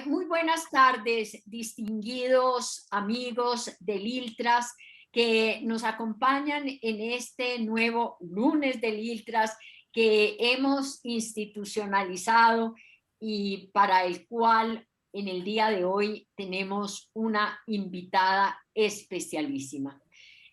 Muy buenas tardes, distinguidos amigos del ILTRAS que nos acompañan en este nuevo lunes del ILTRAS que hemos institucionalizado y para el cual en el día de hoy tenemos una invitada especialísima.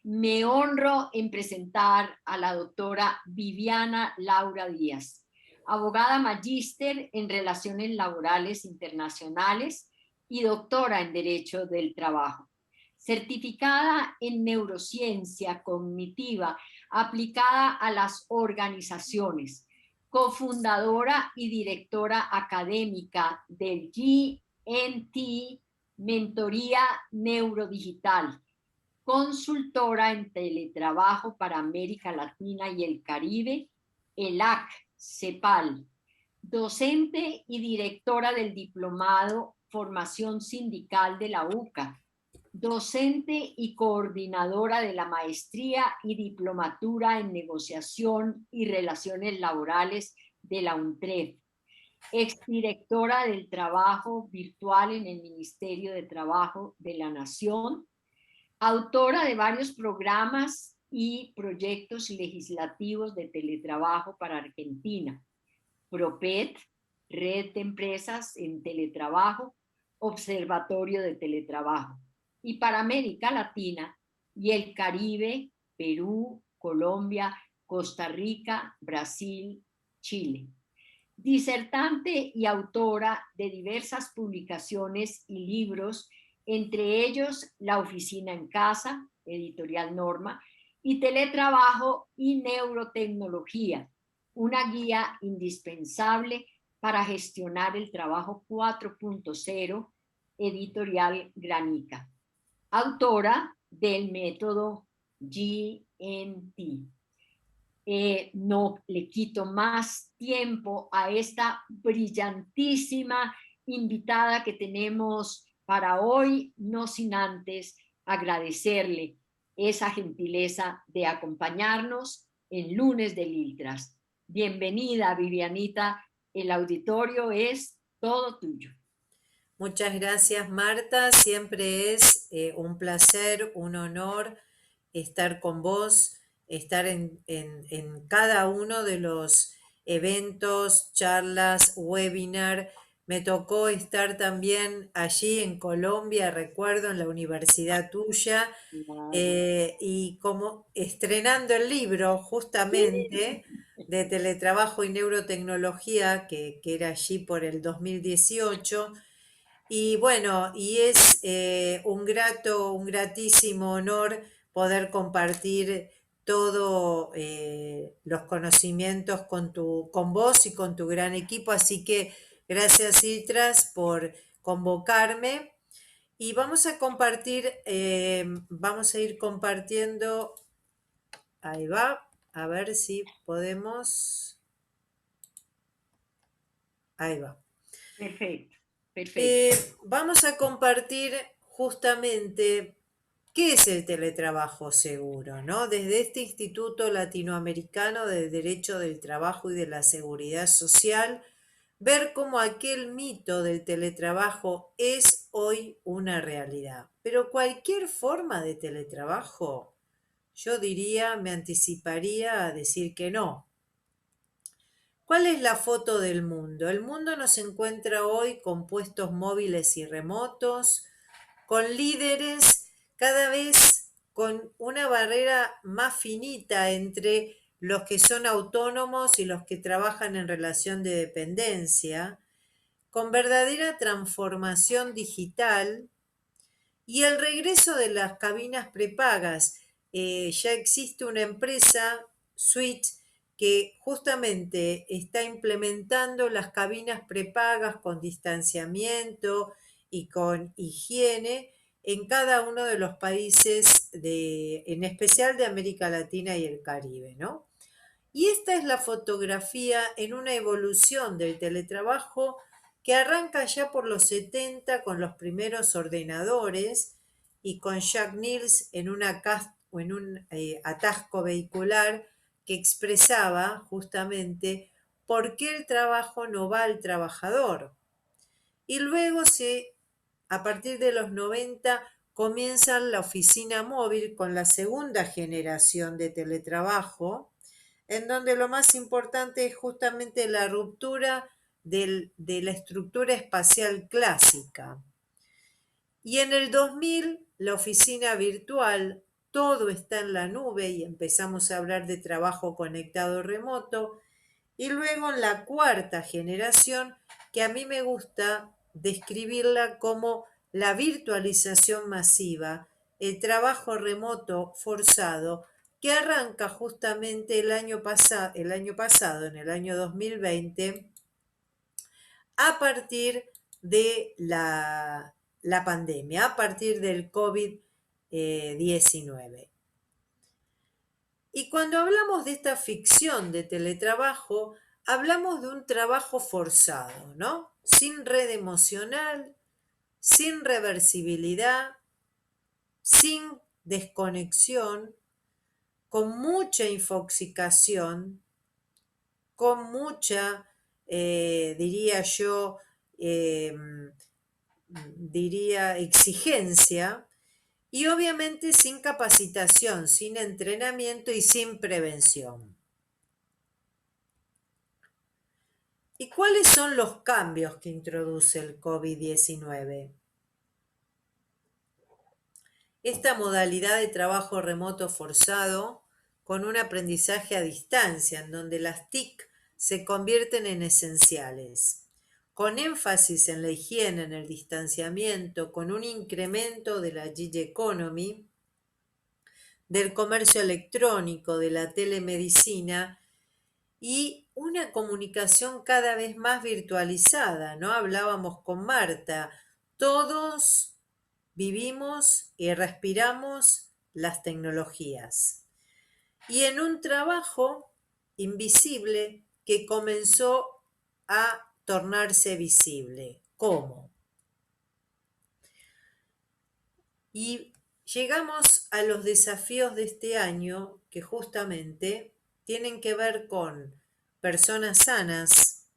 Me honro en presentar a la doctora Viviana Laura Díaz, abogada magíster en Relaciones Laborales Internacionales y doctora en Derecho del Trabajo, certificada en Neurociencia Cognitiva aplicada a las organizaciones, cofundadora y directora académica del GNT Mentoría Neurodigital, consultora en teletrabajo para América Latina y el Caribe, ELAC, CEPAL, docente y directora del Diplomado Formación Sindical de la UCA, docente y coordinadora de la Maestría y Diplomatura en Negociación y Relaciones Laborales de la UNTREF, exdirectora del Trabajo Virtual en el Ministerio de Trabajo de la Nación, autora de varios programas y proyectos legislativos de teletrabajo para Argentina, PROPET, Red de Empresas en Teletrabajo, Observatorio de Teletrabajo, y para América Latina y el Caribe, Perú, Colombia, Costa Rica, Brasil, Chile. Disertante y autora de diversas publicaciones y libros, entre ellos La Oficina en Casa, editorial Norma, y Teletrabajo y Neurotecnología, una guía indispensable para gestionar el trabajo 4.0, editorial Granica. Autora del método GNT. No le quito más tiempo a esta brillantísima invitada que tenemos para hoy, no sin antes agradecerle esa gentileza de acompañarnos en Lunes del ILTRAS. Bienvenida, Vivianita, el auditorio es todo tuyo. Muchas gracias, Marta. Siempre es un placer, un honor estar con vos, estar en cada uno de los eventos, charlas, webinar. Me tocó estar también allí en Colombia, recuerdo, en la universidad tuya, y como estrenando el libro justamente de teletrabajo y neurotecnología, que era allí por el 2018. Y bueno, y es un gratísimo honor poder compartir todos los conocimientos con vos y con tu gran equipo. Así que gracias, Itras, por convocarme. Y vamos a compartir, vamos a ir compartiendo. Ahí va, a ver si podemos. Ahí va. Perfecto, perfecto. Vamos a compartir justamente qué es el teletrabajo seguro, ¿no? Desde este Instituto Latinoamericano de Derecho del Trabajo y de la Seguridad Social, ver cómo aquel mito del teletrabajo es hoy una realidad. Pero cualquier forma de teletrabajo, yo diría, me anticiparía a decir que no. ¿Cuál es la foto del mundo? El mundo nos encuentra hoy con puestos móviles y remotos, con líderes cada vez con una barrera más finita entre los que son autónomos y los que trabajan en relación de dependencia, con verdadera transformación digital y el regreso de las cabinas prepagas. Ya existe una empresa, Switch, que justamente está implementando las cabinas prepagas con distanciamiento y con higiene en cada uno de los países, en especial de América Latina y el Caribe, ¿no? Y esta es la fotografía en una evolución del teletrabajo que arranca ya por los 70 con los primeros ordenadores y con Jack Niels en un atasco vehicular que expresaba justamente por qué el trabajo no va al trabajador. y luego a partir de los 90 comienza la oficina móvil con la segunda generación de teletrabajo, en donde lo más importante es justamente la ruptura de la estructura espacial clásica. Y en el 2000, la oficina virtual, todo está en la nube y empezamos a hablar de trabajo conectado remoto. Y luego en la cuarta generación, que a mí me gusta describirla como la virtualización masiva, el trabajo remoto forzado, que arranca justamente el año pasado, en el año 2020, a partir de la pandemia, a partir del COVID-19. Y cuando hablamos de esta ficción de teletrabajo, hablamos de un trabajo forzado, ¿no? Sin red emocional, sin reversibilidad, sin desconexión, con mucha infoxicación, con mucha, diría yo, diría exigencia, y obviamente sin capacitación, sin entrenamiento y sin prevención. ¿Y cuáles son los cambios que introduce el COVID-19? Esta modalidad de trabajo remoto forzado con un aprendizaje a distancia, en donde las TIC se convierten en esenciales, con énfasis en la higiene, en el distanciamiento, con un incremento de la gig economy, del comercio electrónico, de la telemedicina y una comunicación cada vez más virtualizada, ¿no? Hablábamos con Marta, todos vivimos y respiramos las tecnologías. Y en un trabajo invisible que comenzó a tornarse visible. ¿Cómo? Y llegamos a los desafíos de este año que justamente tienen que ver con personas sanas,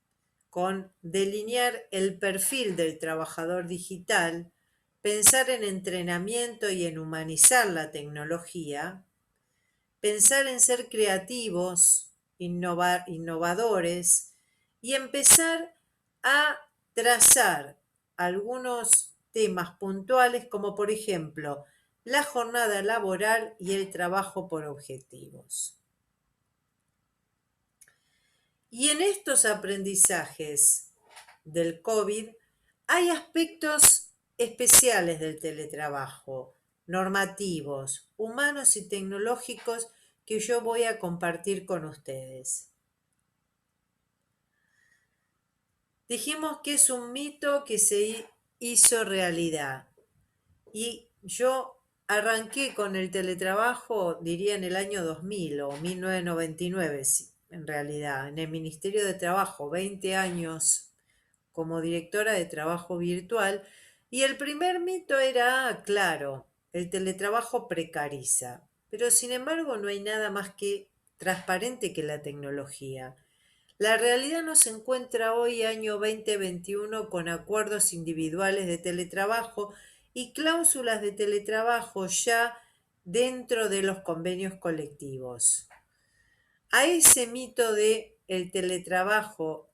con delinear el perfil del trabajador digital, pensar en entrenamiento y en humanizar la tecnología, pensar en ser creativos, innovadores y empezar a trazar algunos temas puntuales como por ejemplo la jornada laboral y el trabajo por objetivos. Y en estos aprendizajes del COVID hay aspectos especiales del teletrabajo, normativos, humanos y tecnológicos que yo voy a compartir con ustedes. Dijimos que es un mito que se hizo realidad y yo arranqué con el teletrabajo, diría en el año 2000 o 1999, en realidad, en el Ministerio de Trabajo, 20 años como directora de trabajo virtual, y el primer mito era, claro, el teletrabajo precariza, pero sin embargo no hay nada más que transparente que la tecnología. La realidad nos encuentra hoy, año 2021, con acuerdos individuales de teletrabajo y cláusulas de teletrabajo ya dentro de los convenios colectivos. A ese mito de el teletrabajo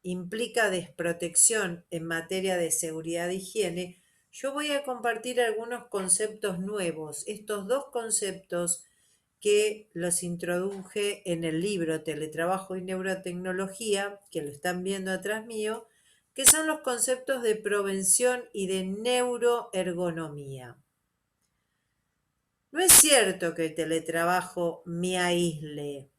implica desprotección en materia de seguridad e higiene, yo voy a compartir algunos conceptos nuevos. Estos dos conceptos que los introduje en el libro Teletrabajo y Neurotecnología, que lo están viendo atrás mío, que son los conceptos de prevención y de neuroergonomía. No es cierto que el teletrabajo me aísle.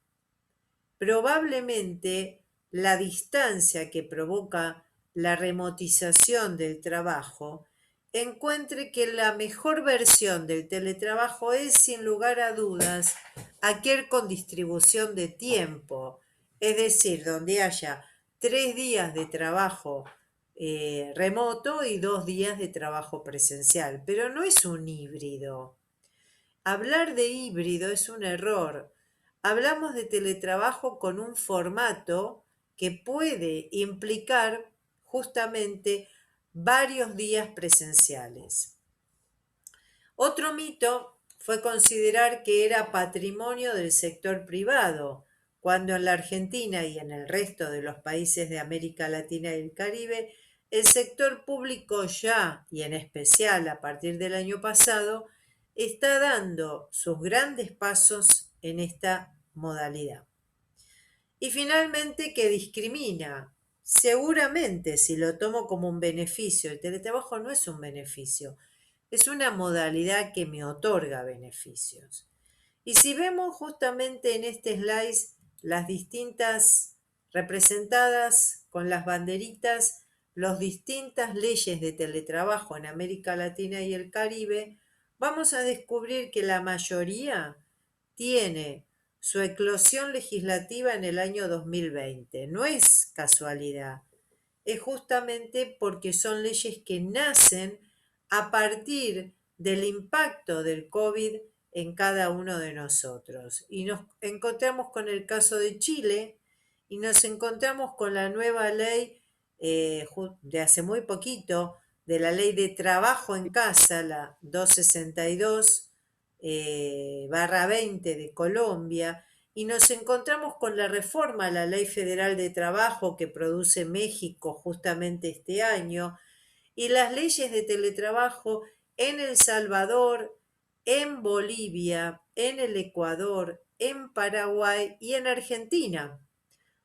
Probablemente la distancia que provoca la remotización del trabajo encuentre que la mejor versión del teletrabajo es, sin lugar a dudas, aquel con distribución de tiempo, es decir, donde haya 3 días de trabajo remoto y 2 días de trabajo presencial, pero no es un híbrido. Hablar de híbrido es un error. Hablamos de teletrabajo con un formato que puede implicar justamente varios días presenciales. Otro mito fue considerar que era patrimonio del sector privado, cuando en la Argentina y en el resto de los países de América Latina y el Caribe, el sector público ya, y en especial a partir del año pasado, está dando sus grandes pasos en esta modalidad. Y finalmente, que discrimina. Seguramente, si lo tomo como un beneficio, el teletrabajo no es un beneficio, es una modalidad que me otorga beneficios. Y si vemos justamente en este slide las distintas representadas con las banderitas, las distintas leyes de teletrabajo en América Latina y el Caribe, vamos a descubrir que la mayoría tiene su eclosión legislativa en el año 2020. No es casualidad, es justamente porque son leyes que nacen a partir del impacto del COVID en cada uno de nosotros. Y nos encontramos con el caso de Chile y nos encontramos con la nueva ley de hace muy poquito, de la ley de trabajo en casa, la 262 barra 20 de Colombia, y nos encontramos con la reforma a la Ley Federal de Trabajo que produce México justamente este año, y las leyes de teletrabajo en El Salvador, en Bolivia, en el Ecuador, en Paraguay y en Argentina.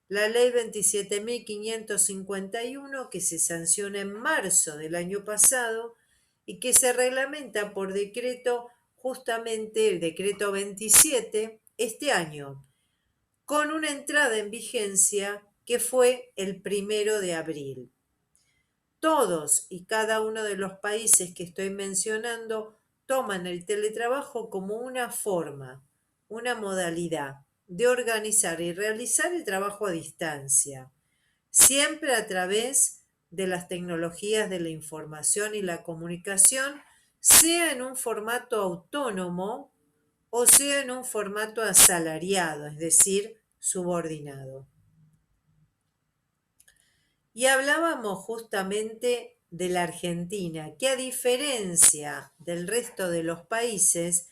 La ley 27.551 que se sanciona en marzo del año pasado y que se reglamenta por decreto, justamente el decreto 27 este año, con una entrada en vigencia que fue el 1 de abril. Todos y cada uno de los países que estoy mencionando toman el teletrabajo como una forma, una modalidad de organizar y realizar el trabajo a distancia, siempre a través de las tecnologías de la información y la comunicación, sea en un formato autónomo o sea en un formato asalariado, es decir, subordinado. Y hablábamos justamente de la Argentina, que a diferencia del resto de los países,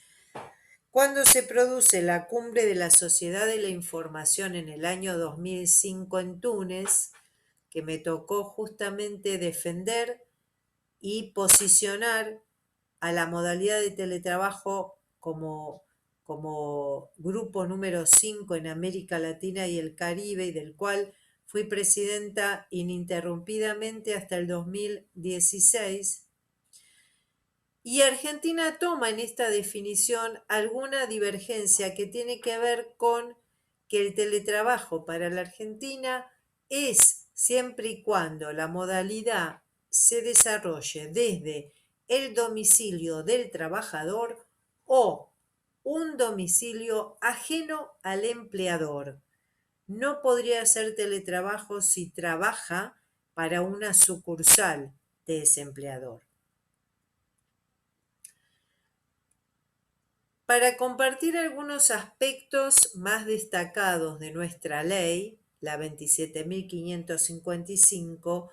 cuando se produce la cumbre de la Sociedad de la Información en el año 2005 en Túnez, que me tocó justamente defender y posicionar a la modalidad de teletrabajo como grupo número 5 en América Latina y el Caribe, y del cual fui presidenta ininterrumpidamente hasta el 2016. Y Argentina toma en esta definición alguna divergencia que tiene que ver con que el teletrabajo para la Argentina es siempre y cuando la modalidad se desarrolle desde el domicilio del trabajador o un domicilio ajeno al empleador. No podría hacer teletrabajo si trabaja para una sucursal de ese empleador. Para compartir algunos aspectos más destacados de nuestra ley, la 27.555,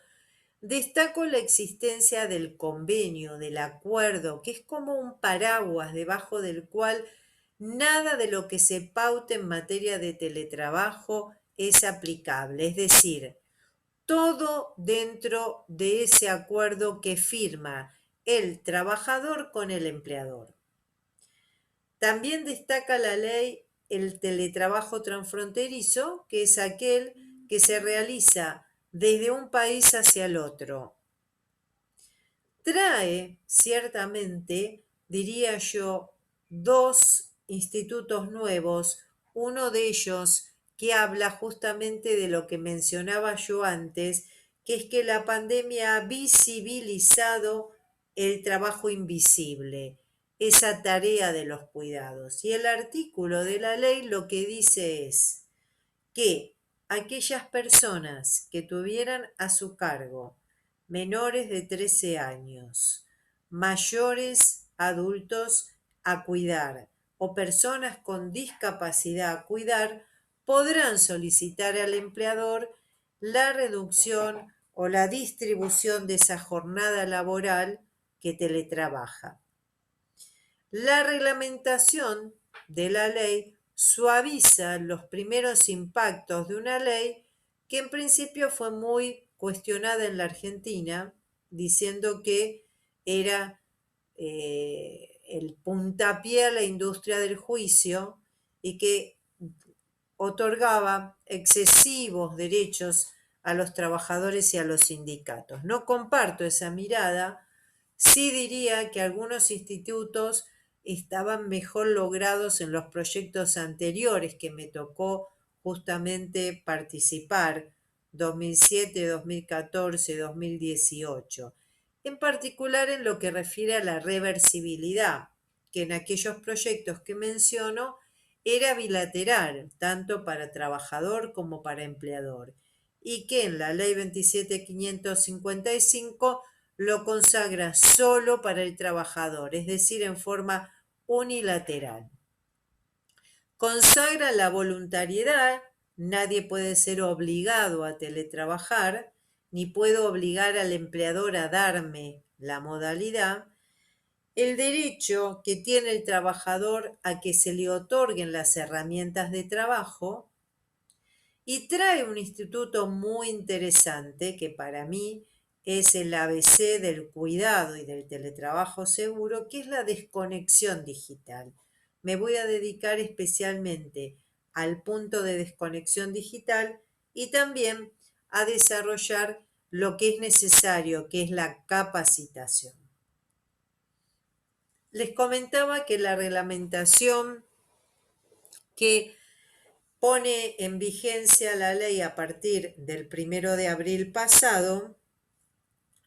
destaco la existencia del convenio, del acuerdo, que es como un paraguas debajo del cual nada de lo que se paute en materia de teletrabajo es aplicable, es decir, todo dentro de ese acuerdo que firma el trabajador con el empleador. También destaca la ley el teletrabajo transfronterizo, que es aquel que se realiza desde un país hacia el otro. Trae, ciertamente, diría yo, dos institutos nuevos, uno de ellos que habla justamente de lo que mencionaba yo antes, que es que la pandemia ha visibilizado el trabajo invisible, esa tarea de los cuidados. Y el artículo de la ley lo que dice es que aquellas personas que tuvieran a su cargo menores de 13 años, mayores adultos a cuidar o personas con discapacidad a cuidar, podrán solicitar al empleador la reducción o la distribución de esa jornada laboral que teletrabaja. La reglamentación de la ley suaviza los primeros impactos de una ley que en principio fue muy cuestionada en la Argentina, diciendo que era el puntapié a la industria del juicio y que otorgaba excesivos derechos a los trabajadores y a los sindicatos. No comparto esa mirada, sí diría que algunos institutos estaban mejor logrados en los proyectos anteriores que me tocó justamente participar, 2007, 2014, 2018, en particular en lo que refiere a la reversibilidad, que en aquellos proyectos que menciono era bilateral, tanto para trabajador como para empleador, y que en la ley 27.555 lo consagra solo para el trabajador, es decir, en forma unilateral. Consagra la voluntariedad, nadie puede ser obligado a teletrabajar, ni puedo obligar al empleador a darme la modalidad. El derecho que tiene el trabajador a que se le otorguen las herramientas de trabajo, y trae un instituto muy interesante que para mí es el ABC del cuidado y del teletrabajo seguro, que es la desconexión digital. Me voy a dedicar especialmente al punto de desconexión digital y también a desarrollar lo que es necesario, que es la capacitación. Les comentaba que la reglamentación que pone en vigencia la ley a partir del 1 de abril pasado,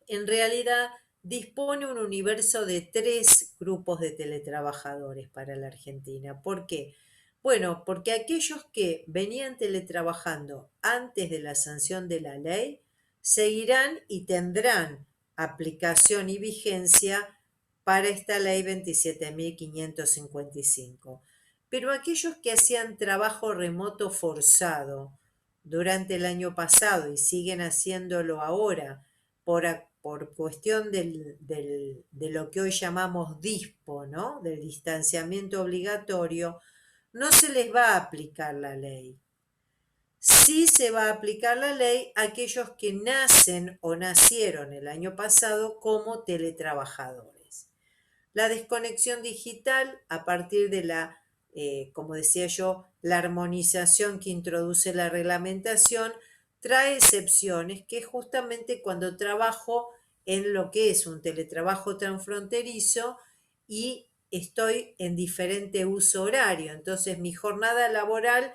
en realidad dispone un universo de 3 grupos de teletrabajadores para la Argentina. ¿Por qué? Bueno, porque aquellos que venían teletrabajando antes de la sanción de la ley seguirán y tendrán aplicación y vigencia para esta ley 27.555. Pero aquellos que hacían trabajo remoto forzado durante el año pasado y siguen haciéndolo ahora por cuestión de lo que hoy llamamos DISPO, ¿no? Del distanciamiento obligatorio, no se les va a aplicar la ley. Sí se va a aplicar la ley a aquellos que nacen o nacieron el año pasado como teletrabajadores. La desconexión digital, a partir de como decía yo, la armonización que introduce la reglamentación, trae excepciones, que es justamente cuando trabajo en lo que es un teletrabajo transfronterizo y estoy en diferente uso horario. Entonces mi jornada laboral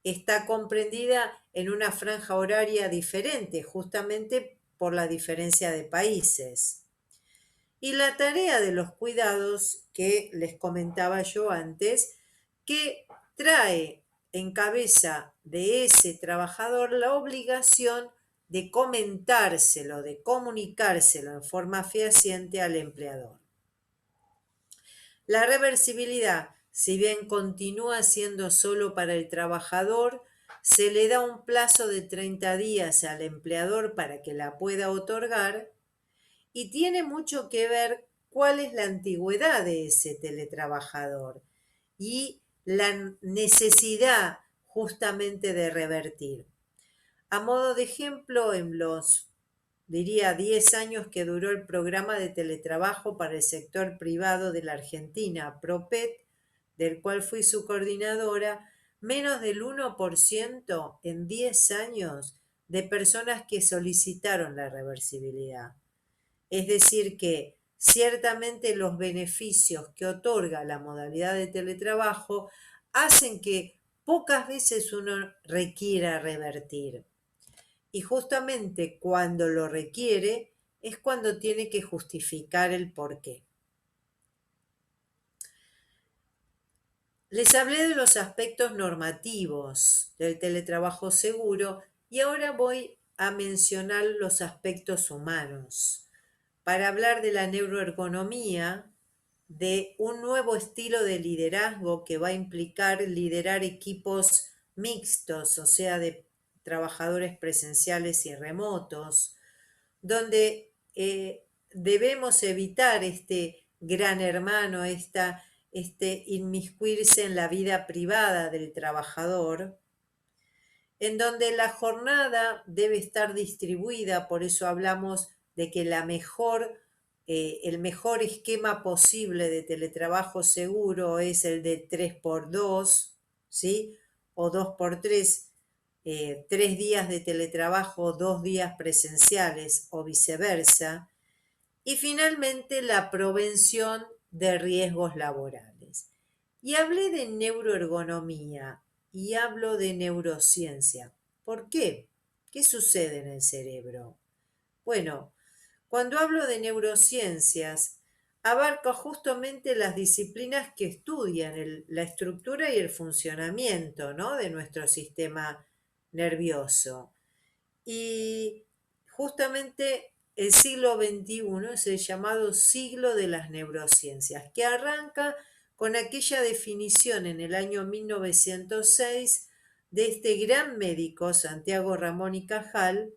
está comprendida en una franja horaria diferente, justamente por la diferencia de países. Y la tarea de los cuidados que les comentaba yo antes, que trae en cabeza de ese trabajador la obligación de comentárselo, de comunicárselo en forma fehaciente al empleador. La reversibilidad, si bien continúa siendo solo para el trabajador, se le da un plazo de 30 días al empleador para que la pueda otorgar, y tiene mucho que ver cuál es la antigüedad de ese teletrabajador y la necesidad justamente de revertir. A modo de ejemplo, en los, diría, 10 años que duró el programa de teletrabajo para el sector privado de la Argentina, PROPET, del cual fui su coordinadora, menos del 1% en 10 años de personas que solicitaron la reversibilidad. Es decir, que ciertamente los beneficios que otorga la modalidad de teletrabajo hacen que pocas veces uno requiera revertir. Y justamente cuando lo requiere es cuando tiene que justificar el porqué. Les hablé de los aspectos normativos del teletrabajo seguro y ahora voy a mencionar los aspectos humanos, para hablar de la neuroergonomía, de un nuevo estilo de liderazgo que va a implicar liderar equipos mixtos, o sea, de trabajadores presenciales y remotos, donde debemos evitar este gran hermano, inmiscuirse en la vida privada del trabajador, en donde la jornada debe estar distribuida, por eso hablamos de que el mejor esquema posible de teletrabajo seguro es el de 3x2, ¿sí? O 2x3, 3 días de teletrabajo, 2 días presenciales o viceversa. Y finalmente la prevención de riesgos laborales. Y hablé de neuroergonomía y hablo de neurociencia. ¿Por qué? ¿Qué sucede en el cerebro? Bueno, cuando hablo de neurociencias, abarca justamente las disciplinas que estudian la estructura y el funcionamiento, ¿no?, de nuestro sistema nervioso. Y justamente el siglo XXI es el llamado siglo de las neurociencias, que arranca con aquella definición en el año 1906 de este gran médico, Santiago Ramón y Cajal,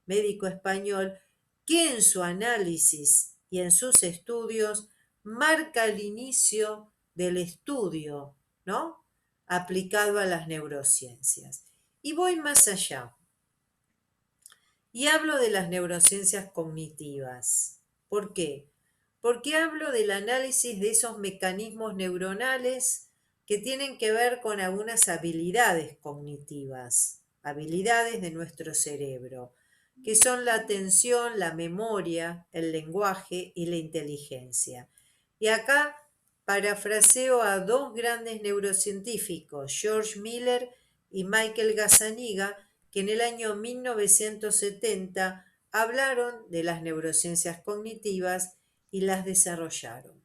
médico español, que en su análisis y en sus estudios marca el inicio del estudio, ¿no?, aplicado a las neurociencias. Y voy más allá. Y hablo de las neurociencias cognitivas. ¿Por qué? Porque hablo del análisis de esos mecanismos neuronales que tienen que ver con algunas habilidades cognitivas, habilidades de nuestro cerebro, que son la atención, la memoria, el lenguaje y la inteligencia. Y acá parafraseo a dos grandes neurocientíficos, George Miller y Michael Gazzaniga, que en el año 1970 hablaron de las neurociencias cognitivas y las desarrollaron.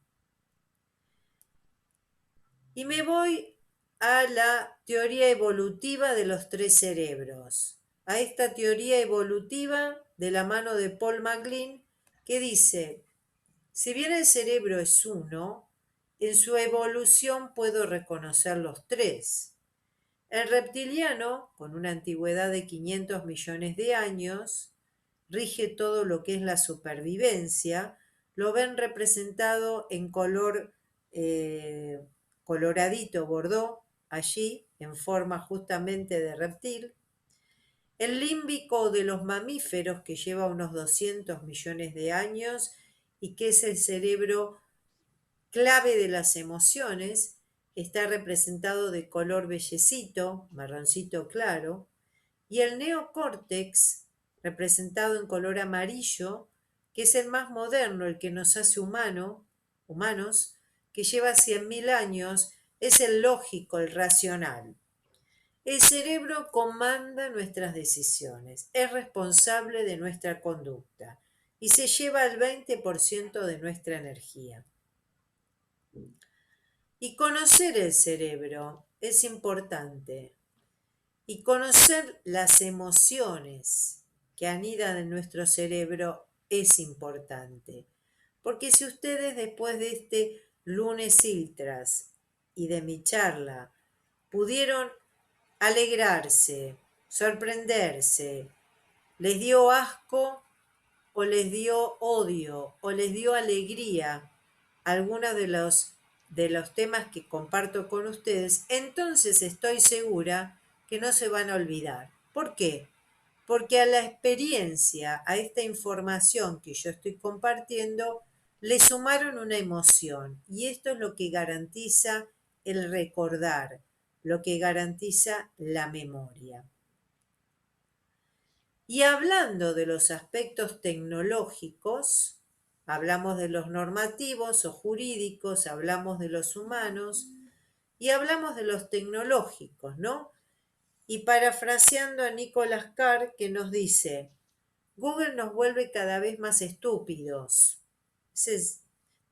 Y me voy a la teoría evolutiva de los tres cerebros, a esta teoría evolutiva de la mano de Paul MacLean, que dice, si bien el cerebro es uno, en su evolución puedo reconocer los tres. El reptiliano, con una antigüedad de 500 millones de años, rige todo lo que es la supervivencia, lo ven representado en color coloradito, bordó, allí, en forma justamente de reptil. El límbico de los mamíferos, que lleva unos 200 millones de años y que es el cerebro clave de las emociones, está representado de color bellecito, marroncito claro, y el neocórtex, representado en color amarillo, que es el más moderno, el que nos hace humanos, que lleva 100.000 años, es el lógico, el racional. El cerebro comanda nuestras decisiones, es responsable de nuestra conducta y se lleva el 20% de nuestra energía. Y conocer el cerebro es importante. Y conocer las emociones que anidan en nuestro cerebro es importante. Porque si ustedes después de este lunes Iltras y de mi charla pudieron alegrarse, sorprenderse, les dio asco o les dio odio o les dio alegría algunos de los temas que comparto con ustedes, entonces estoy segura que no se van a olvidar. ¿Por qué? Porque a la experiencia, a esta información que yo estoy compartiendo, le sumaron una emoción y esto es lo que garantiza el recordar, lo que garantiza la memoria. Y hablando de los aspectos tecnológicos, hablamos de los normativos o jurídicos, hablamos de los humanos y hablamos de los tecnológicos, ¿no? Y parafraseando a Nicholas Carr, que nos dice, Google nos vuelve cada vez más estúpidos. Ese es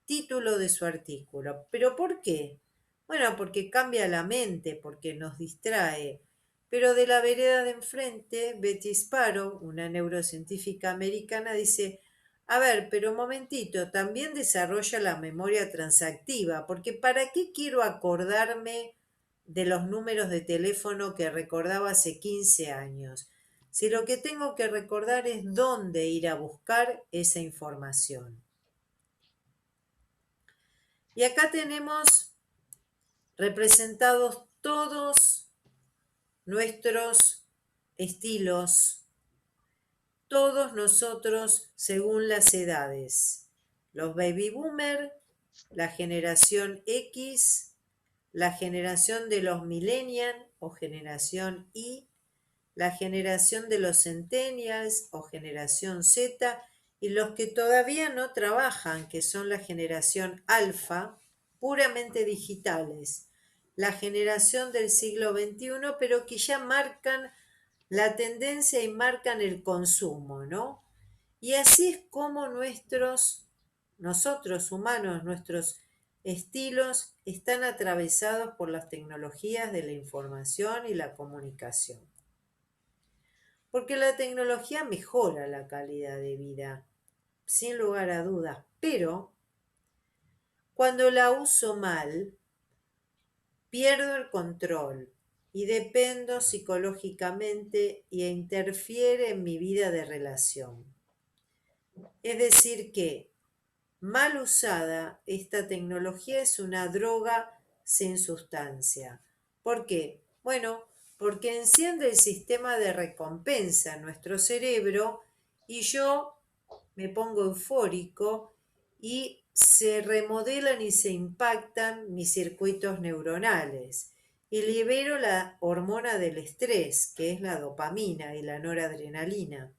título de su artículo. ¿Pero por qué? Bueno, porque cambia la mente, porque nos distrae. Pero de la vereda de enfrente, Betty Sparrow, una neurocientífica americana, dice, a ver, pero un momentito, también desarrolla la memoria transactiva, porque ¿para qué quiero acordarme de los números de teléfono que recordaba hace 15 años? si lo que tengo que recordar es dónde ir a buscar esa información. Y acá tenemos representados todos nuestros estilos, todos nosotros según las edades. Los baby boomer, la generación X, la generación de los millennials o generación Y, la generación de los centennials o generación Z y los que todavía no trabajan, que son la generación alfa, puramente digitales, la generación del siglo XXI, pero que ya marcan la tendencia y marcan el consumo, ¿no? Y así es como nosotros humanos, nuestros estilos están atravesados por las tecnologías de la información y la comunicación. Porque la tecnología mejora la calidad de vida, sin lugar a dudas, pero cuando la uso mal, pierdo el control y dependo psicológicamente e interfiere en mi vida de relación. Es decir que, mal usada, esta tecnología es una droga sin sustancia. ¿Por qué? Bueno, porque enciende el sistema de recompensa en nuestro cerebro y yo me pongo eufórico y se remodelan y se impactan mis circuitos neuronales y libero la hormona del estrés, que es la dopamina y la noradrenalina.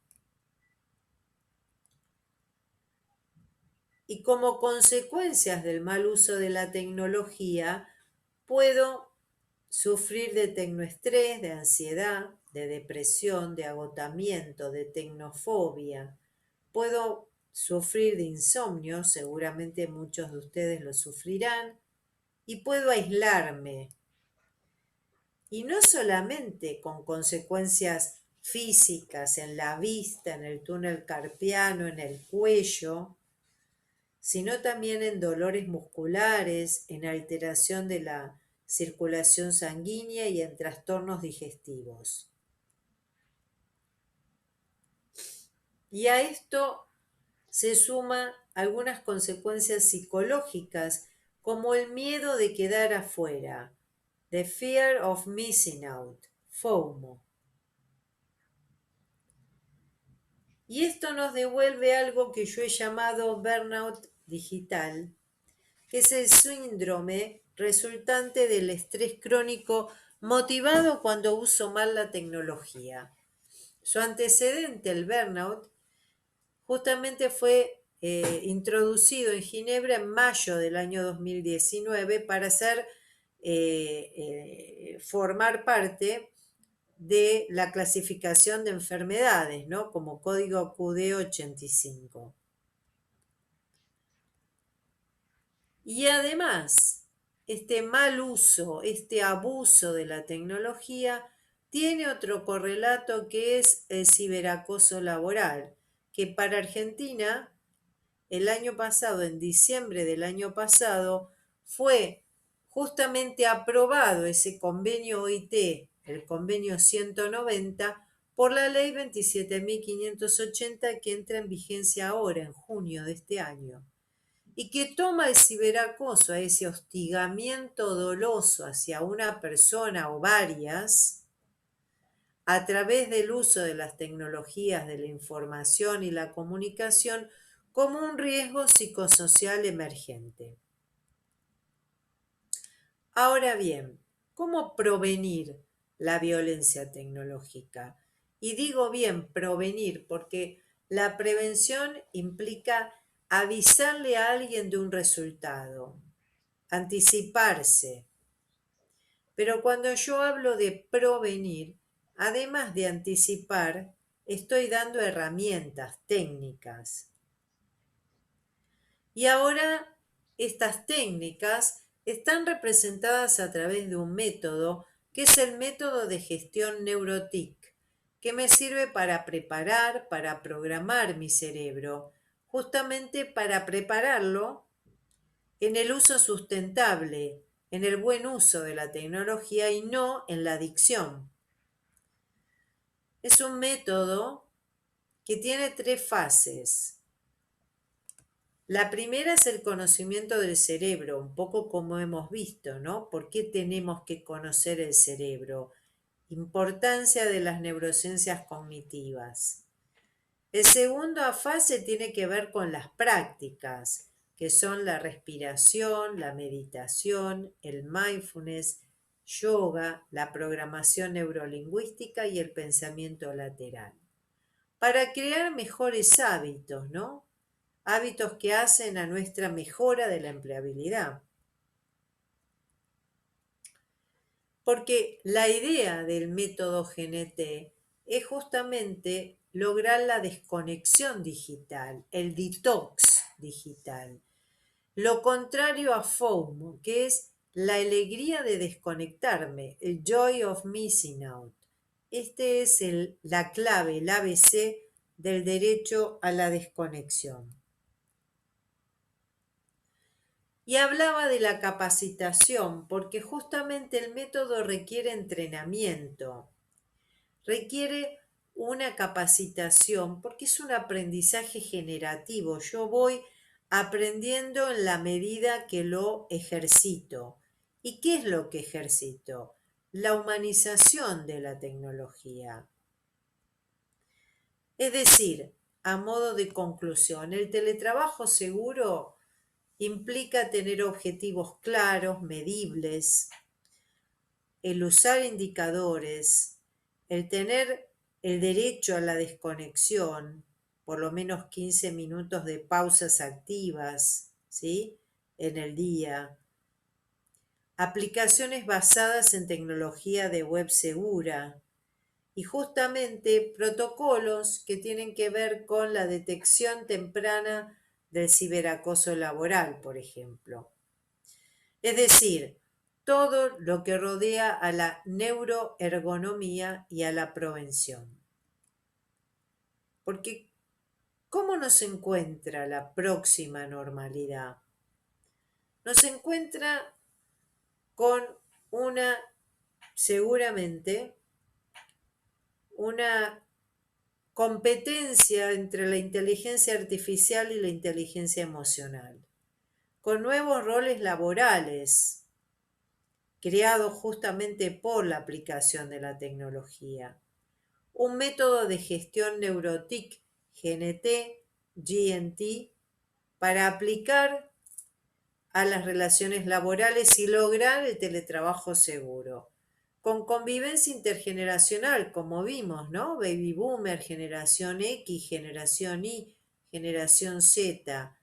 Y como consecuencias del mal uso de la tecnología, puedo sufrir de tecnoestrés, de ansiedad, de depresión, de agotamiento, de tecnofobia. Puedo sufrir de insomnio, seguramente muchos de ustedes lo sufrirán, y puedo aislarme. Y no solamente con consecuencias físicas en la vista, en el túnel carpiano, en el cuello, sino también en dolores musculares, en alteración de la circulación sanguínea y en trastornos digestivos. Y a esto se suma algunas consecuencias psicológicas, como el miedo de quedar afuera, the fear of missing out, FOMO. Y esto nos devuelve algo que yo he llamado burnout digital, que es el síndrome resultante del estrés crónico motivado cuando uso mal la tecnología. Su antecedente, el burnout, justamente fue introducido en Ginebra en mayo del año 2019 para formar parte de la clasificación de enfermedades, ¿no? Como código QD85. Y además, este mal uso, este abuso de la tecnología tiene otro correlato que es el ciberacoso laboral, que para Argentina, el año pasado, en diciembre del año pasado, fue justamente aprobado ese convenio OIT, el convenio 190, por la ley 27.580 que entra en vigencia ahora, en junio de este año, y que toma el ciberacoso, a ese hostigamiento doloso hacia una persona o varias, a través del uso de las tecnologías de la información y la comunicación, como un riesgo psicosocial emergente. Ahora bien, ¿cómo prevenir la violencia tecnológica? Y digo bien, prevenir, porque la prevención implica avisarle a alguien de un resultado, anticiparse. Pero cuando yo hablo de prevenir, además de anticipar, estoy dando herramientas técnicas. Y ahora estas técnicas están representadas a través de un método que es el método de gestión NeuroTIC, que me sirve para preparar, para programar mi cerebro, justamente para prepararlo en el uso sustentable, en el buen uso de la tecnología y no en la adicción. Es un método que tiene 3 fases. La primera es el conocimiento del cerebro, un poco como hemos visto, ¿no? ¿Por qué tenemos que conocer el cerebro? Importancia de las neurociencias cognitivas. La segunda fase tiene que ver con las prácticas, que son la respiración, la meditación, el mindfulness, yoga, la programación neurolingüística y el pensamiento lateral. Para crear mejores hábitos, ¿no? Hábitos que hacen a nuestra mejora de la empleabilidad. Porque la idea del método GNT es justamente lograr la desconexión digital, el detox digital. Lo contrario a FOMO, que es la alegría de desconectarme, el joy of missing out. Este es la clave, el ABC del derecho a la desconexión. Y hablaba de la capacitación, porque justamente el método requiere entrenamiento, requiere una capacitación, porque es un aprendizaje generativo. Yo voy aprendiendo en la medida que lo ejercito. ¿Y qué es lo que ejercito? La humanización de la tecnología. Es decir, a modo de conclusión, el teletrabajo seguro implica tener objetivos claros, medibles, el usar indicadores, el tener el derecho a la desconexión, por lo menos 15 minutos de pausas activas, ¿sí? En el día. Aplicaciones basadas en tecnología de web segura y justamente protocolos que tienen que ver con la detección temprana del ciberacoso laboral, por ejemplo. Es decir, todo lo que rodea a la neuroergonomía y a la prevención. Porque, ¿cómo nos encuentra la próxima normalidad? Nos encuentra con seguramente, una competencia entre la inteligencia artificial y la inteligencia emocional, con nuevos roles laborales creados justamente por la aplicación de la tecnología. Un método de gestión neurotic GNT, GNT, para aplicar a las relaciones laborales y lograr el teletrabajo seguro. Con convivencia intergeneracional, como vimos, ¿no? Baby Boomer, generación X, generación Y, generación Z.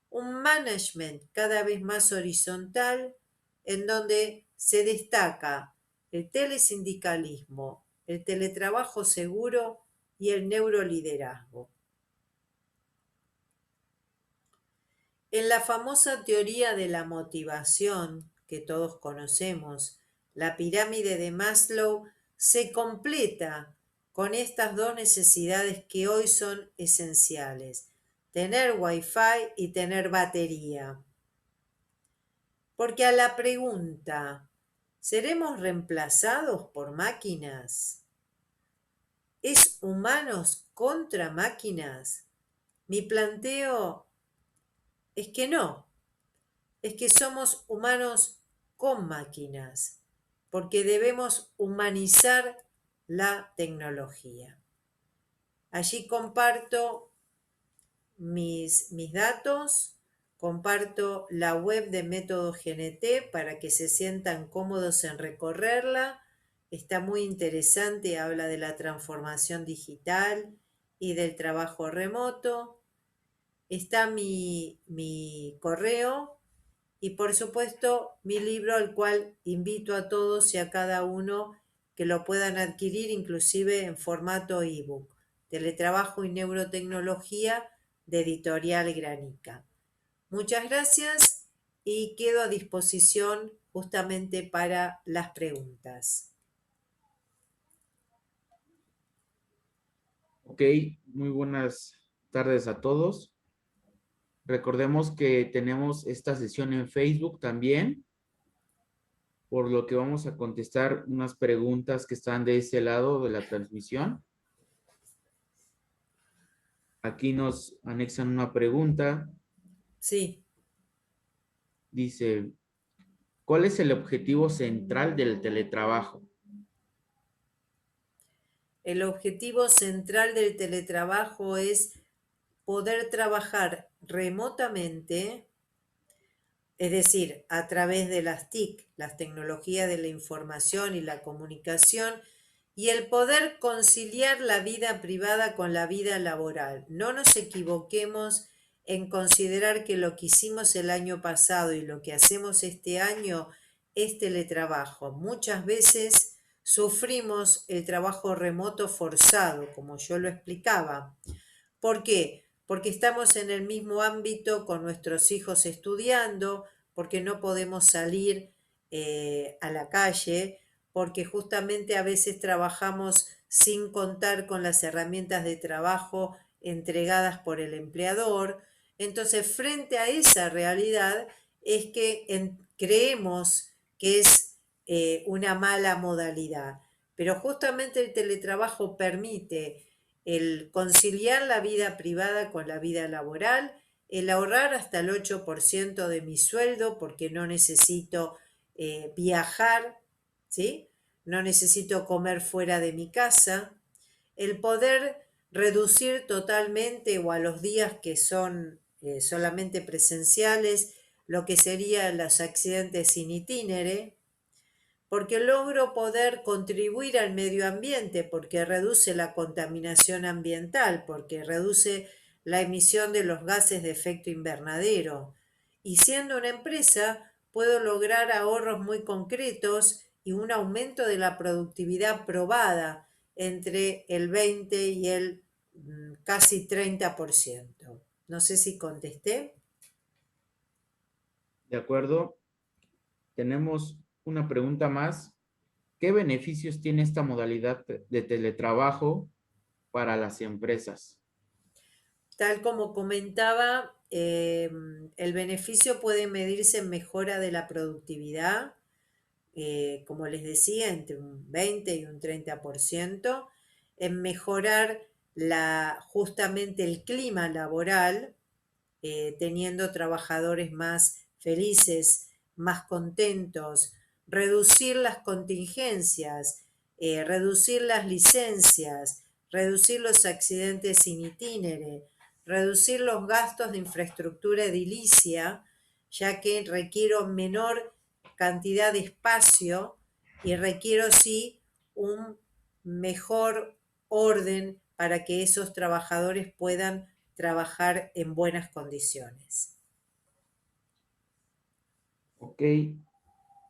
Un management cada vez más horizontal en donde se destaca el telesindicalismo, el teletrabajo seguro y el neuroliderazgo. En la famosa teoría de la motivación que todos conocemos, la pirámide de Maslow se completa con estas dos necesidades que hoy son esenciales: tener wifi y tener batería. Porque a la pregunta, ¿seremos reemplazados por máquinas? ¿Es humanos contra máquinas? Mi planteo es que no, es que somos humanos con máquinas, porque debemos humanizar la tecnología. Allí comparto mis datos, comparto la web de Método GNT para que se sientan cómodos en recorrerla. Está muy interesante, habla de la transformación digital y del trabajo remoto. Está mi correo y por supuesto mi libro, al cual invito a todos y a cada uno que lo puedan adquirir inclusive en formato ebook: Teletrabajo y Neurotecnología, de Editorial Granica. Muchas gracias y quedo a disposición justamente para las preguntas. Ok, muy buenas tardes a todos. Recordemos que tenemos esta sesión en Facebook también, por lo que vamos a contestar unas preguntas que están de ese lado de la transmisión. Aquí nos anexan una pregunta. Sí. Dice, ¿cuál es el objetivo central del teletrabajo? El objetivo central del teletrabajo es poder trabajar remotamente, es decir, a través de las TIC, las tecnologías de la información y la comunicación, y el poder conciliar la vida privada con la vida laboral. No nos equivoquemos en considerar que lo que hicimos el año pasado y lo que hacemos este año es teletrabajo. Muchas veces sufrimos el trabajo remoto forzado, como yo lo explicaba. ¿Por qué? Porque estamos en el mismo ámbito con nuestros hijos estudiando, porque no podemos salir a la calle, porque justamente a veces trabajamos sin contar con las herramientas de trabajo entregadas por el empleador. Entonces, frente a esa realidad, es que creemos que es una mala modalidad. Pero justamente el teletrabajo permite el conciliar la vida privada con la vida laboral, el ahorrar hasta el 8% de mi sueldo porque no necesito viajar, ¿sí? No necesito comer fuera de mi casa, el poder reducir totalmente o a los días que son solamente presenciales lo que serían los accidentes in itinere, porque logro poder contribuir al medio ambiente, porque reduce la contaminación ambiental, porque reduce la emisión de los gases de efecto invernadero. Y siendo una empresa, puedo lograr ahorros muy concretos y un aumento de la productividad probada entre el 20 y el casi 30%. No sé si contesté. De acuerdo. Tenemos una pregunta más. ¿Qué beneficios tiene esta modalidad de teletrabajo para las empresas? Tal como comentaba, el beneficio puede medirse en mejora de la productividad, como les decía, entre un 20 y un 30%, en mejorar justamente el clima laboral, teniendo trabajadores más felices, más contentos, reducir las contingencias, reducir las licencias, reducir los accidentes in itinere, reducir los gastos de infraestructura edilicia, ya que requiero menor cantidad de espacio y requiero sí un mejor orden para que esos trabajadores puedan trabajar en buenas condiciones. Ok,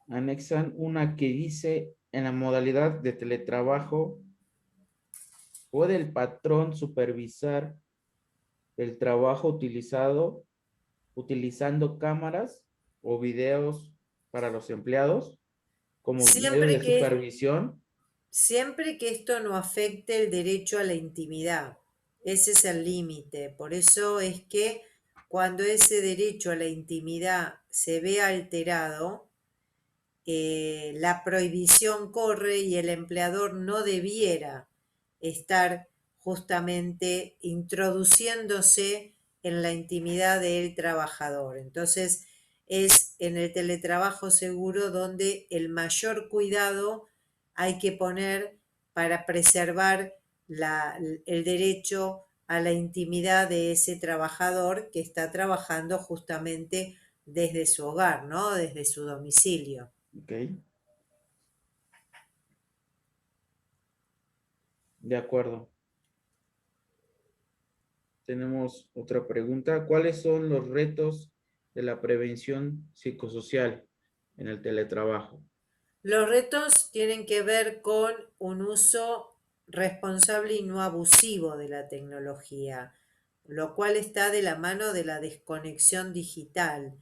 anexan una que dice, en la modalidad de teletrabajo, ¿puede el patrón supervisar el trabajo utilizando cámaras o videos para los empleados como medio Siempre de que, supervisión? siempre que esto no afecte el derecho a la intimidad, ese es el límite. Por eso es que cuando ese derecho a la intimidad se ve alterado, la prohibición corre y el empleador no debiera estar justamente introduciéndose en la intimidad del trabajador. Entonces, es en el teletrabajo seguro donde el mayor cuidado hay que poner para preservar el derecho a la intimidad de ese trabajador que está trabajando justamente desde su hogar, ¿no? Desde su domicilio. Ok, de acuerdo. Tenemos otra pregunta. ¿Cuáles son los retos de la prevención psicosocial en el teletrabajo? Los retos tienen que ver con un uso responsable y no abusivo de la tecnología, lo cual está de la mano de la desconexión digital.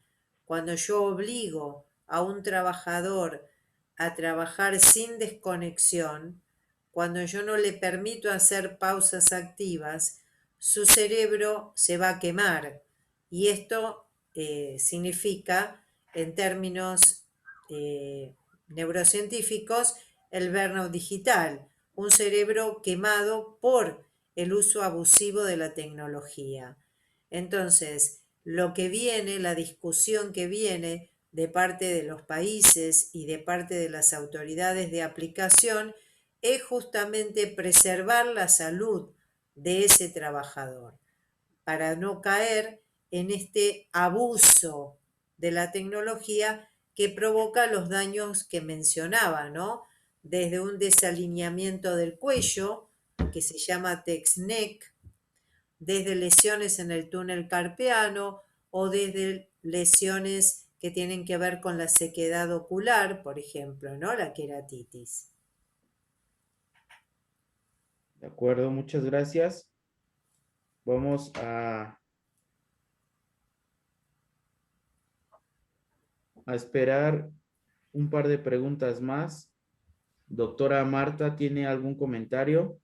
Cuando yo obligo a un trabajador a trabajar sin desconexión, cuando yo no le permito hacer pausas activas, su cerebro se va a quemar. Y esto significa, en términos neurocientíficos, el burnout digital, un cerebro quemado por el uso abusivo de la tecnología. Entonces, lo que viene, la discusión que viene de parte de los países y de parte de las autoridades de aplicación es justamente preservar la salud de ese trabajador para no caer en este abuso de la tecnología que provoca los daños que mencionaba, ¿no? Desde un desalineamiento del cuello, que se llama text-neck, desde lesiones en el túnel carpiano o desde lesiones que tienen que ver con la sequedad ocular, por ejemplo, ¿no? La queratitis. De acuerdo, muchas gracias. Vamos a esperar un par de preguntas más. Doctora Marta, ¿tiene algún comentario?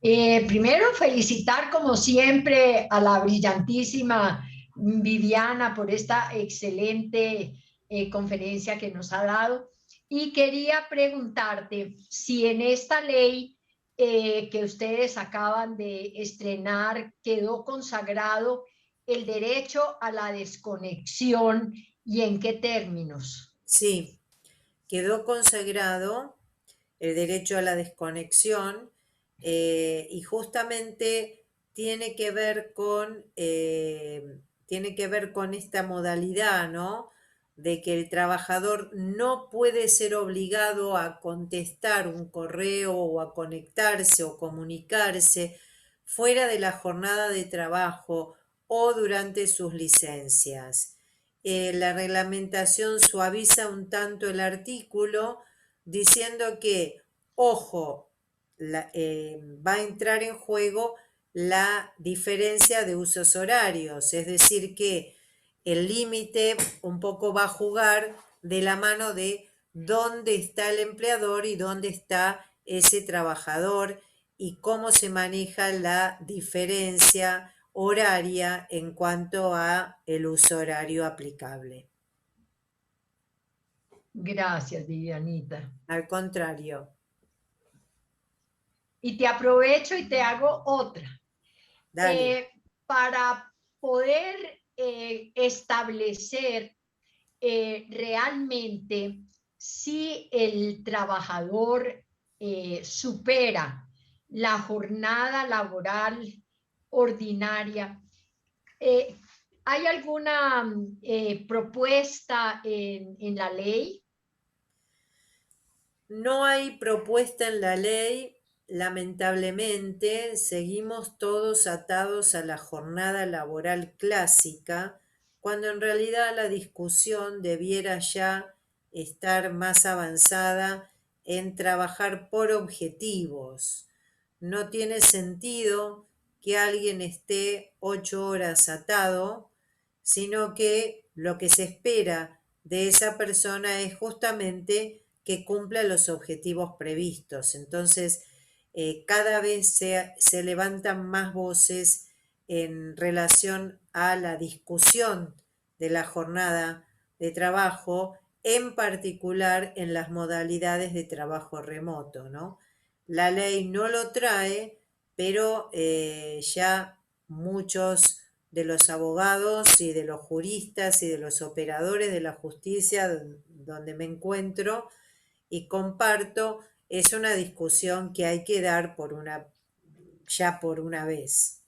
Primero, felicitar como siempre a la brillantísima Viviana por esta excelente conferencia que nos ha dado. Y quería preguntarte si en esta ley que ustedes acaban de estrenar quedó consagrado el derecho a la desconexión y en qué términos. Sí, quedó consagrado el derecho a la desconexión y justamente tiene que ver con esta modalidad, ¿no? De que el trabajador no puede ser obligado a contestar un correo o a conectarse o comunicarse fuera de la jornada de trabajo o durante sus licencias. La reglamentación suaviza un tanto el artículo diciendo que, ojo, va a entrar en juego la diferencia de usos horarios, es decir, que el límite un poco va a jugar de la mano de dónde está el empleador y dónde está ese trabajador y cómo se maneja la diferencia horaria en cuanto a el uso horario aplicable. Gracias, Vivianita. Al contrario. Y te aprovecho y te hago otra. Para poder establecer realmente si el trabajador supera la jornada laboral ordinaria, ¿hay alguna propuesta en la ley? No hay propuesta en la ley. Lamentablemente, seguimos todos atados a la jornada laboral clásica, cuando en realidad la discusión debiera ya estar más avanzada en trabajar por objetivos. No tiene sentido que alguien esté 8 horas atado, sino que lo que se espera de esa persona es justamente que cumpla los objetivos previstos. Entonces, cada vez se levantan más voces en relación a la discusión de la jornada de trabajo, en particular en las modalidades de trabajo remoto, ¿no? La ley no lo trae, pero ya muchos de los abogados y de los juristas y de los operadores de la justicia donde me encuentro y comparto, es una discusión que hay que dar ya por una vez.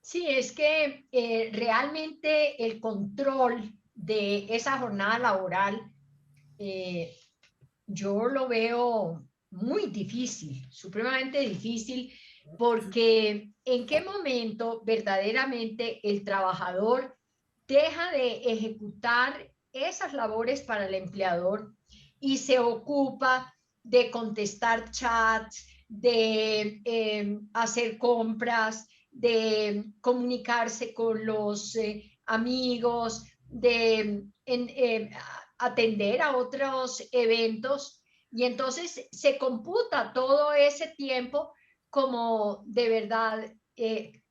Sí, es que realmente el control de esa jornada laboral yo lo veo muy difícil, supremamente difícil, porque en qué momento verdaderamente el trabajador deja de ejecutar esas labores para el empleador y se ocupa de contestar chats, de hacer compras, de comunicarse con los amigos, de atender a otros eventos, y entonces se computa todo ese tiempo como de verdad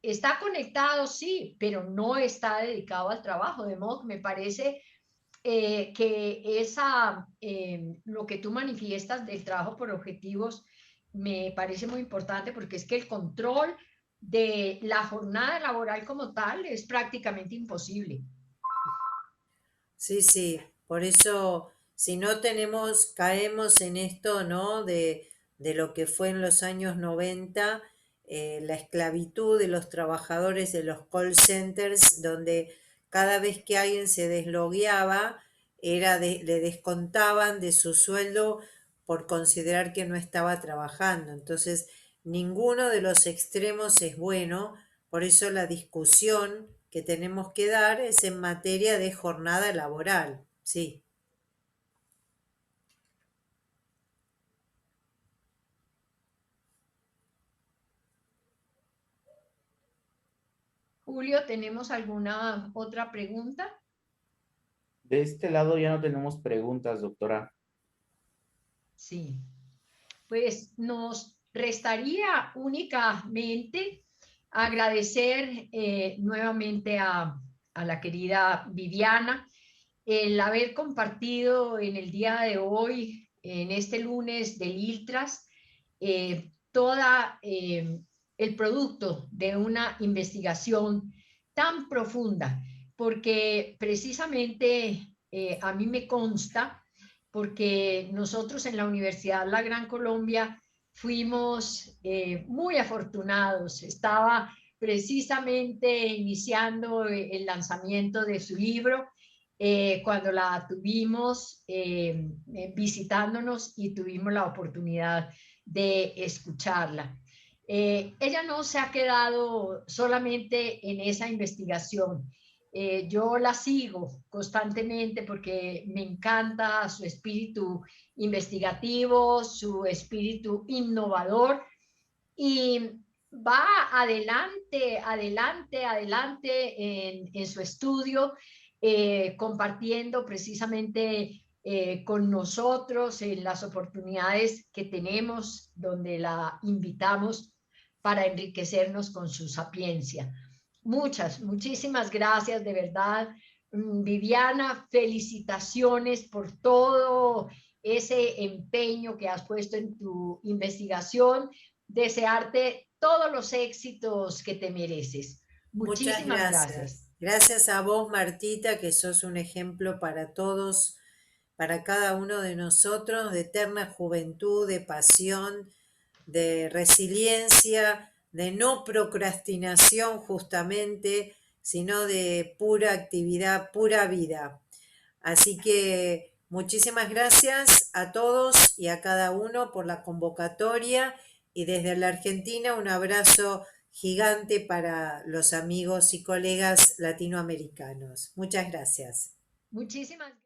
está conectado, sí, pero no está dedicado al trabajo, de modo que me parece que lo que tú manifiestas del trabajo por objetivos me parece muy importante porque es que el control de la jornada laboral como tal es prácticamente imposible. Sí, sí, por eso si no tenemos, caemos en esto, ¿no? De lo que fue en los años 90, la esclavitud de los trabajadores de los call centers, donde cada vez que alguien se deslogueaba, le descontaban de su sueldo por considerar que no estaba trabajando. Entonces, ninguno de los extremos es bueno, por eso la discusión que tenemos que dar es en materia de jornada laboral, sí. Julio, ¿tenemos alguna otra pregunta? De este lado ya no tenemos preguntas, doctora. Sí, pues nos restaría únicamente agradecer nuevamente a la querida Viviana el haber compartido en el día de hoy, en este lunes del ILTRAS, toda el producto de una investigación tan profunda, porque precisamente a mí me consta, porque nosotros en la Universidad La Gran Colombia fuimos muy afortunados. Estaba precisamente iniciando el lanzamiento de su libro cuando la tuvimos visitándonos y tuvimos la oportunidad de escucharla. Ella no se ha quedado solamente en esa investigación. Yo la sigo constantemente porque me encanta su espíritu investigativo, su espíritu innovador y va adelante, adelante, adelante en su estudio, compartiendo precisamente con nosotros en las oportunidades que tenemos donde la invitamos para enriquecernos con su sapiencia. Muchísimas gracias, de verdad. Viviana, felicitaciones por todo ese empeño que has puesto en tu investigación. Desearte todos los éxitos que te mereces. Muchas Muchísimas gracias. gracias. Gracias a vos, Martita, que sos un ejemplo para todos, para cada uno de nosotros, de eterna juventud, de pasión, de resiliencia, de no procrastinación justamente, sino de pura actividad, pura vida. Así que muchísimas gracias a todos y a cada uno por la convocatoria y desde la Argentina un abrazo gigante para los amigos y colegas latinoamericanos. Muchas gracias. Muchísimas gracias.